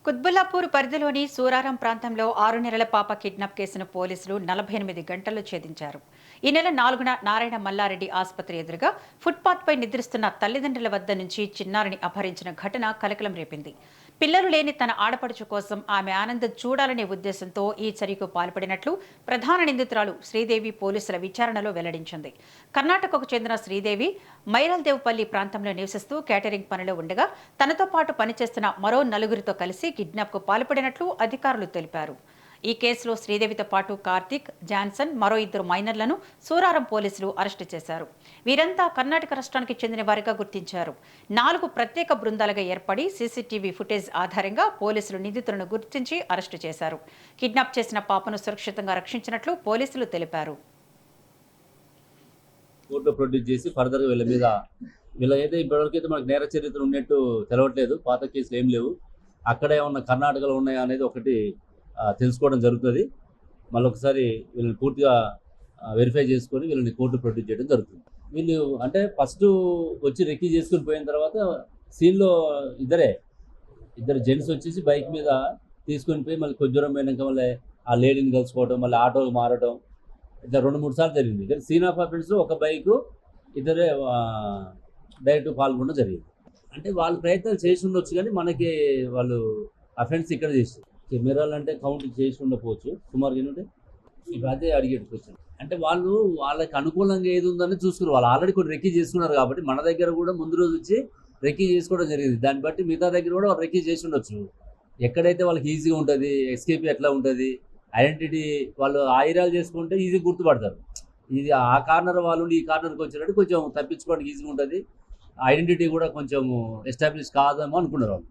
కుత్బుల్లాపూర్ పరిధిలోని సూరారం ప్రాంతంలో 6 నెలల పాప కిడ్నాప్ కేసును పోలీసులు 48 గంటల్లో ఛేదించారు. ఈ నెల 4న నారాయణ మల్లారెడ్డి ఆసుపత్రి ఎదురుగా ఫుట్పాత్పై నిద్రిస్తున్న తల్లిదండ్రుల వద్ద నుంచి చిన్నారిని అపహరించిన ఘటన కలకలం రేపింది. పిల్లలు లేని తన ఆడపడుచు కోసం ఆమె ఆనందం చూడాలనే ఉద్దేశంతో ఈ చర్యకు పాల్పడినట్లు ప్రధాన నిందితురాలు శ్రీదేవి పోలీసుల విచారణలో వెల్లడించింది. కర్ణాటకకు చెందిన శ్రీదేవి మైరల్దేవ్పల్లి ప్రాంతంలో నివసిస్తూ కేటరింగ్ పనిలో ఉండగా తనతో పాటు పనిచేస్తున్న మరో నలుగురితో కలిసి కిడ్నాప్కు పాల్పడినట్లు అధికారులు తెలిపారు. ఈ కేసులో శ్రీదేవితో పాటు కార్తిక్, జాన్సన్, మరో 2 మైనర్లను సూరారం పోలీసులు అరెస్టు చేశారు. వీరంతా కర్ణాటక రాష్ట్రానికి చెందిన వారిగా గుర్తించారు. 4 ప్రత్యేక బృందాలుగా ఏర్పడి సీసీటీవీ ఫుటేజ్ ఆధారంగా పోలీసులు నిందితులను గుర్తించి అరెస్టు చేశారు. కిడ్నాప్ చేసిన పాపను సురక్షితంగా రక్షించినట్లు పోలీసులు తెలిపారు. కోర్టులో ప్రొడ్యూస్ చేసి ఫర్దర్గా వీళ్ళైతే ఇప్పటివరకైతే మనకు నేర చరిత్ర ఉన్నట్టు తెలవట్లేదు. పాత కేసులు ఏం లేవు. అక్కడే ఉన్న కర్ణాటకలో ఉన్నాయా అనేది ఒకటి తెలుసుకోవడం జరుగుతుంది. మళ్ళొకసారి వీళ్ళని పూర్తిగా వెరిఫై చేసుకొని వీళ్ళని కోర్టు ప్రొడ్యూస్ చేయడం జరుగుతుంది. వీళ్ళు అంటే ఫస్ట్ వచ్చి రెక్కీ చేసుకుని పోయిన తర్వాత సీన్లో ఇద్దరు జెంట్స్ వచ్చేసి బైక్ మీద తీసుకొని పోయి మళ్ళీ కొంచెం దూరం పోయినాక మళ్ళీ ఆ లేడీని కలుసుకోవడం, మళ్ళీ ఆటోకి మారడం, ఇట్లా 2-3 సార్లు జరిగింది. కానీ సీన్ ఆఫ్ అఫెన్స్ ఒక బైకు ఇద్దరే డైరెక్ట్ పాల్గొనడం జరిగింది. అంటే వాళ్ళు ప్రయత్నాలు చేసి ఉండొచ్చు, కానీ మనకి వాళ్ళు అఫెన్స్ ఇక్కడ చేస్తారు. కెమెరాలు అంటే కౌంట్ చేసి ఉండకపోవచ్చు సుమారుగా. ఏంటంటే ఇప్పుడు అదే అడిగేటు క్వశ్చన్. అంటే వాళ్ళకి అనుకూలంగా ఏది ఉందని చూసుకున్నారు. వాళ్ళు ఆల్రెడీ కొన్ని రెక్కీ చేసుకున్నారు కాబట్టి మన దగ్గర కూడా ముందు రోజు వచ్చి రెక్కీ చేసుకోవడం జరిగింది. దాన్ని బట్టి మిగతా దగ్గర కూడా వాళ్ళు రెక్కీ చేసి ఉండొచ్చు. ఎక్కడైతే వాళ్ళకి ఈజీగా ఉంటుంది, ఎస్కేపీ ఎట్లా ఉంటుంది, ఐడెంటిటీ వాళ్ళు ఆయిరాలు చేసుకుంటే ఈజీగా గుర్తుపడతారు. ఇది ఆ కార్నర్ వాళ్ళు ఈ కార్నర్కి వచ్చినట్టు కొంచెం తప్పించుకోవడానికి ఈజీగా ఉంటుంది. ఐడెంటిటీ కూడా కొంచెం ఎస్టాబ్లిష్ కాదేమో అనుకున్నారు వాళ్ళు.